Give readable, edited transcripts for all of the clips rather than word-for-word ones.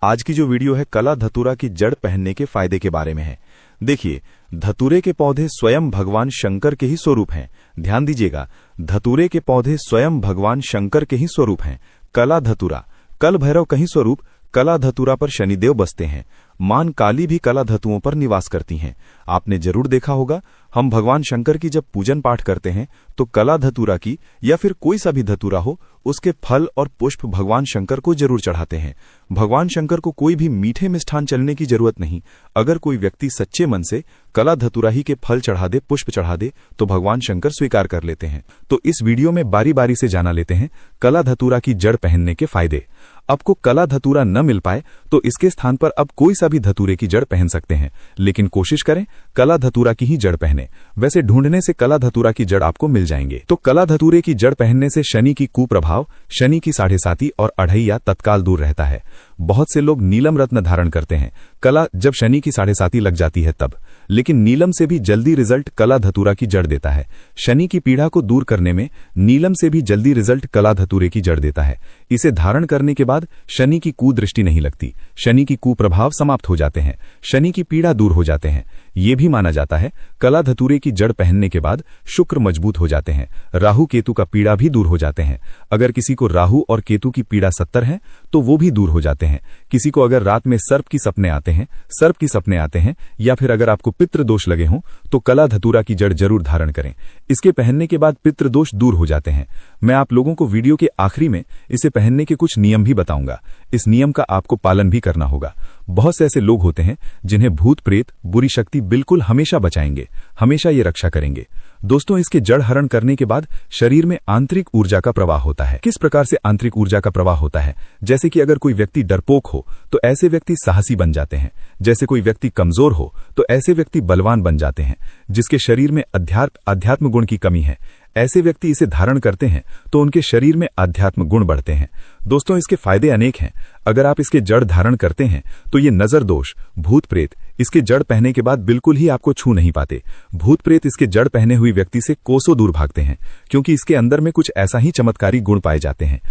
आज की जो वीडियो है कला धतूरा की जड़ पहनने के फायदे के बारे में है। देखिए, धतूरे के पौधे स्वयं भगवान शंकर के ही स्वरूप हैं। ध्यान दीजिएगा, धतूरे के पौधे स्वयं भगवान शंकर के ही स्वरूप हैं। कला धतूरा, कल भैरव कहीं स्वरूप कला धतूरा पर शनिदेव बसते हैं। मान काली भी कला धतुओं पर निवास करती हैं। आपने जरूर देखा होगा, हम भगवान शंकर की जब पूजन पाठ करते हैं तो कला धतूरा की या फिर कोई सा भी धतूरा हो, उसके फल और पुष्प भगवान शंकर को जरूर चढ़ाते हैं। भगवान शंकर को कोई भी मीठे मिष्ठान चलने की जरूरत नहीं। अगर कोई व्यक्ति सच्चे मन से कला धतूरा ही के फल चढ़ा दे, पुष्प चढ़ा दे, तो भगवान शंकर स्वीकार कर लेते हैं। तो इस वीडियो में बारी बारी से जाना लेते हैं कला धतूरा की जड़ पहनने के फायदे। आपको कला धतूरा न मिल पाए तो इसके स्थान पर अब कोई सा भी धतूरे की जड़ पहन सकते हैं, लेकिन कोशिश करें कला धतूरा की ही जड़ पहने। वैसे ढूंढने से कला धतूरा की जड़ आपको मिल जाएंगे। तो कला धतूरे की जड़ पहनने से शनि की कुप्रभाव, शनि की 7.5 और अढ़ैया तत्काल दूर रहता है। बहुत से लोग नीलम रत्न धारण करते हैं कला जब शनि की 7.5 लग जाती है तब, लेकिन नीलम से भी जल्दी रिजल्ट कला धतूरा की जड़ देता है। शनि की पीड़ा को दूर करने में नीलम से भी जल्दी रिजल्ट कला धतूरे की जड़ देता है। इसे धारण करने के बाद शनि की कुदृष्टि नहीं लगती, शनि की कुप्रभाव समाप्त हो जाते हैं, शनि की पीड़ा दूर हो जाते हैं। ये भी माना जाता है कला धतूरे की जड़ पहनने के बाद शुक्र मजबूत हो जाते हैं, राहु केतु का पीड़ा भी दूर हो जाते हैं। अगर किसी को राहु और केतु की पीड़ा 70 है तो वो भी दूर हो जाते हैं। किसी को अगर रात में सर्प की सपने आते हैं या फिर अगर आपको पितृ दोष लगे हों तो कला धतूरा की जड़ जरूर धारण करें। इसके पहनने के बाद पितृ दोष दूर हो जाते हैं। मैं आप लोगों को वीडियो के आखिरी में इसे पहनने के कुछ नियम भी बताऊंगा। इस नियम का आपको पालन भी करना होगा। बहुत से ऐसे लोग होते हैं जिन्हें भूत प्रेत, बुरी शक्ति बिल्कुल हमेशा बचाएंगे, हमेशा ये रक्षा करेंगे। दोस्तों, इसके जड़ हरण करने के बाद शरीर में आंतरिक ऊर्जा का प्रवाह होता है। किस प्रकार से आंतरिक ऊर्जा का प्रवाह होता है? जैसे कि अगर कोई व्यक्ति डरपोक हो तो ऐसे व्यक्ति साहसी बन जाते हैं। जैसे कोई व्यक्ति कमजोर हो तो ऐसे व्यक्ति बलवान बन जाते हैं। जिसके शरीर में अध्यात्म गुण की कमी है, ऐसे व्यक्ति इसे धारण करते हैं तो उनके शरीर में अध्यात्म गुण बढ़ते हैं। दोस्तों, इसके फायदे अनेक हैं। अगर आप इसके जड़ धारण करते हैं तो ये नजर दोष, भूत प्रेत इसके जड़ पहने के बाद बिल्कुल ही आपको छू नहीं पाते। भूत प्रेत इसके जड़ पहने हुई व्यक्ति से कोसों दूर भागते हैं, क्योंकि इसके अंदर में कुछ ऐसा ही चमत्कारी गुण पाए जाते हैं।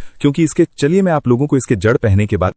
चलिए मैं आप लोगों को इसके जड़ पहनने के बाद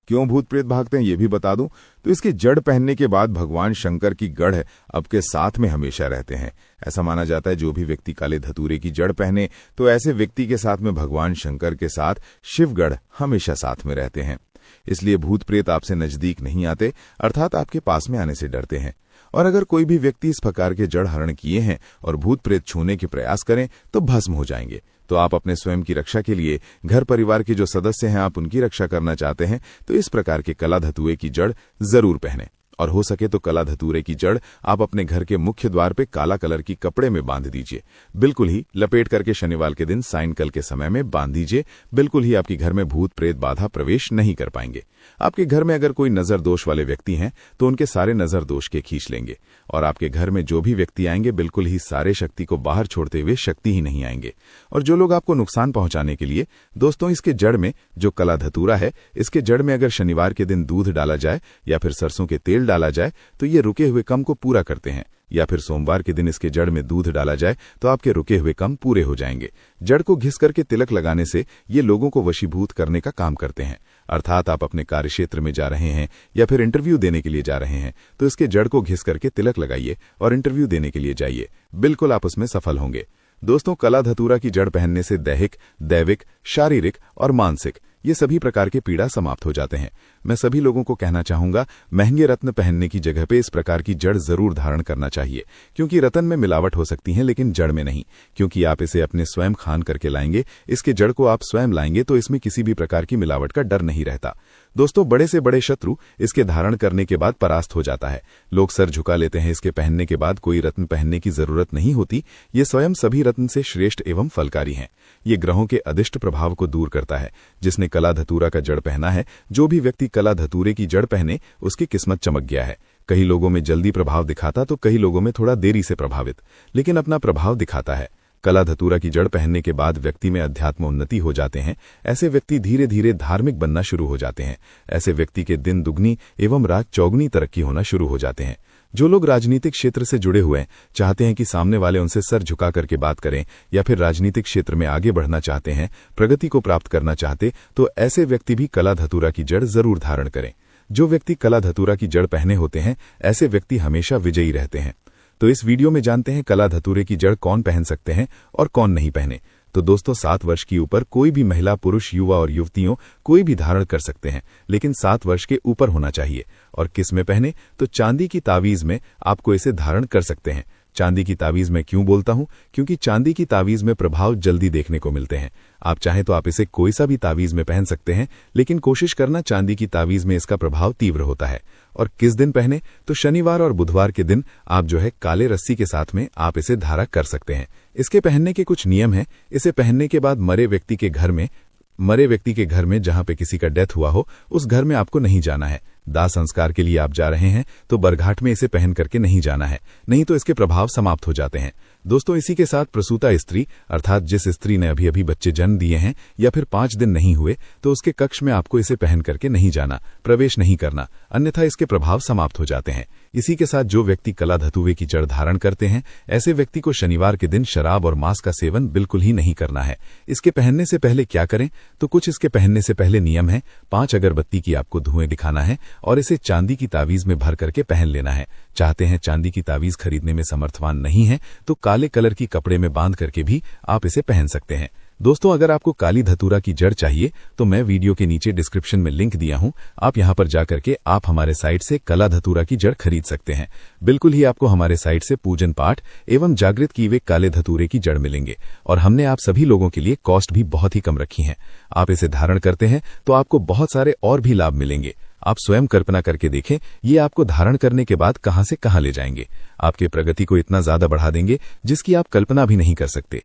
क्यों भूत प्रेत भागते हैं ये भी बता दूं। तो इसकी जड़ पहनने के बाद भगवान शंकर की गढ़ आपके साथ में हमेशा रहते हैं। ऐसा माना जाता है जो भी व्यक्ति काले धतूरे की जड़ पहने तो ऐसे व्यक्ति के साथ में भगवान शंकर के साथ शिवगढ़ हमेशा साथ में रहते हैं। इसलिए भूत प्रेत आपसे नजदीक नहीं आते, अर्थात आपके पास में आने से डरते हैं। और अगर कोई भी व्यक्ति इस प्रकार के जड़ हरण किए हैं और भूत प्रेत छूने के प्रयास करें तो भस्म हो जाएंगे। तो आप अपने स्वयं की रक्षा के लिए, घर परिवार के जो सदस्य हैं आप उनकी रक्षा करना चाहते हैं तो इस प्रकार के कला धतूरे की जड़ जरूर पहने। और हो सके तो कला धतूरे की जड़ आप अपने घर के मुख्य द्वार पे काला कलर की कपड़े में बांध दीजिए। बिल्कुल ही लपेट करके शनिवार के दिन सायंकाल के समय में बांध दीजिए। बिल्कुल ही आपके घर में भूत प्रेत बाधा प्रवेश नहीं कर पाएंगे। आपके घर में अगर कोई नजर दोष वाले व्यक्ति हैं तो उनके सारे नजर दोष के खींच लेंगे। और आपके घर में जो भी व्यक्ति आएंगे बिल्कुल ही सारे शक्ति को बाहर छोड़ते हुए शक्ति ही नहीं आएंगे। और जो लोग आपको नुकसान पहुंचाने के लिए, दोस्तों इसके जड़ में जो कला धतूरा है, इसके जड़ में अगर शनिवार के दिन दूध डाला जाए या फिर सरसों के तेल डाला जाए तो ये रुके हुए काम को पूरा करते हैं। या फिर सोमवार के दिन इसके जड़ में दूध डाला जाए तो आपके रुके हुए काम पूरे हो जाएंगे। जड़ को घिस करके तिलक लगाने से ये लोगों को वशीभूत करने का काम करते हैं। अर्थात आप अपने कार्यक्षेत्र में जा रहे हैं या फिर इंटरव्यू देने के लिए जा रहे हैं तो इसके जड़ को घिस करके तिलक लगाइए और इंटरव्यू देने के लिए जाइए। बिल्कुल आप उसमें सफल होंगे। दोस्तों, कला धतूरा की जड़ पहनने से दैहिक, दैविक, शारीरिक और मानसिक ये सभी प्रकार के पीड़ा समाप्त हो जाते हैं। मैं सभी लोगों को कहना चाहूंगा, महंगे रत्न पहनने की जगह पे इस प्रकार की जड़ जरूर धारण करना चाहिए, क्योंकि रत्न में मिलावट हो सकती है लेकिन जड़ में नहीं। क्योंकि आप इसे अपने स्वयं खान करके लाएंगे, इसके जड़ को आप स्वयं लाएंगे तो इसमें किसी भी प्रकार की मिलावट का डर नहीं रहता। दोस्तों, बड़े से बड़े शत्रु इसके धारण करने के बाद परास्त हो जाता है। लोग सर झुका लेते हैं। इसके पहनने के बाद कोई रत्न पहनने की जरूरत नहीं होती। ये स्वयं सभी रत्न से श्रेष्ठ एवं फलकारी हैं। ये ग्रहों के अदिष्ट प्रभाव को दूर करता है। जिसने कला धतूरा का जड़ पहना है, जो भी व्यक्ति कला धतूरे की जड़ पहने उसकी किस्मत चमक गया है। कई लोगों में जल्दी प्रभाव दिखाता तो कई लोगों में थोड़ा देरी से प्रभावित, लेकिन अपना प्रभाव दिखाता है। कला धतूरा की जड़ पहनने के बाद व्यक्ति में अध्यात्म उन्नति हो जाते हैं। ऐसे व्यक्ति धीरे धीरे धार्मिक बनना शुरू हो जाते हैं। ऐसे व्यक्ति के दिन दुगनी एवं रात चौगुनी तरक्की होना शुरू हो जाते हैं। जो लोग राजनीतिक क्षेत्र से जुड़े हुए हैं, चाहते हैं कि सामने वाले उनसे सर झुका करके बात करें, या फिर राजनीतिक क्षेत्र में आगे बढ़ना चाहते हैं, प्रगति को प्राप्त करना चाहते, तो ऐसे व्यक्ति भी कला धतूरा की जड़ जरूर धारण करें। जो व्यक्ति कला धतूरा की जड़ पहने होते हैं, ऐसे व्यक्ति हमेशा विजयी रहते हैं। तो इस वीडियो में जानते हैं कला धतूरे की जड़ कौन पहन सकते हैं और कौन नहीं पहने। तो दोस्तों, 7 वर्ष की ऊपर कोई भी महिला, पुरुष, युवा और युवतियों कोई भी धारण कर सकते हैं, लेकिन 7 वर्ष के ऊपर होना चाहिए। और किस में पहने? तो चांदी की तावीज में आपको इसे धारण कर सकते हैं। चांदी की तावीज में क्यों बोलता हूं? क्योंकि चांदी की तावीज में प्रभाव जल्दी देखने को मिलते हैं। आप चाहें तो आप इसे कोई सा भी तावीज में पहन सकते हैं, लेकिन कोशिश करना चांदी की तावीज में इसका प्रभाव तीव्र होता है। और किस दिन पहने? तो शनिवार और बुधवार के दिन आप काले रस्सी के साथ में आप इसे धारण कर सकते हैं। इसके पहनने के कुछ नियम हैं। इसे पहनने के बाद मरे व्यक्ति के घर में जहां पे किसी का डेथ हुआ हो, उस घर में आपको नहीं जाना है। दाह संस्कार के लिए आप जा रहे हैं तो बरघाट में इसे पहन करके नहीं जाना है, नहीं तो इसके प्रभाव समाप्त हो जाते हैं। दोस्तों, इसी के साथ प्रसूता स्त्री, अर्थात जिस स्त्री ने अभी बच्चे जन्म दिए हैं या फिर 5 दिन नहीं हुए, तो उसके कक्ष में आपको इसे पहन करके नहीं जाना, प्रवेश नहीं करना, अन्यथा इसके प्रभाव समाप्त हो जाते हैं। इसी के साथ जो व्यक्ति कला धतूरे की जड़ धारण करते हैं, ऐसे व्यक्ति को शनिवार के दिन शराब और मांस का सेवन बिल्कुल ही नहीं करना है। इसके पहनने से पहले क्या करें? तो कुछ इसके पहनने से पहले नियम है। 5 अगरबत्ती की आपको धुएं दिखाना है और इसे चांदी की तावीज में भर करके पहन लेना है। चाहते हैं चांदी की तावीज खरीदने में समर्थवान नहीं है, तो काले कलर की कपड़े में बांध करके भी आप इसे पहन सकते हैं। दोस्तों, अगर आपको काली धतूरा की जड़ चाहिए तो मैं वीडियो के नीचे डिस्क्रिप्शन में लिंक दिया हूं, आप यहां पर जाकर के आप हमारे साइट से कला धतूरा की जड़ खरीद सकते हैं। बिल्कुल ही आपको हमारे साइट से पूजन पाठ एवं जागृत किए हुए काले धतूरे की जड़ मिलेंगे, और हमने आप सभी लोगों के लिए कॉस्ट भी बहुत ही कम रखी है। आप इसे धारण करते हैं तो आपको बहुत सारे और भी लाभ मिलेंगे। आप स्वयं कल्पना करके देखें, ये आपको धारण करने के बाद कहां से कहां ले जाएंगे। आपके प्रगति को इतना ज्यादा बढ़ा देंगे जिसकी आप कल्पना भी नहीं कर सकते।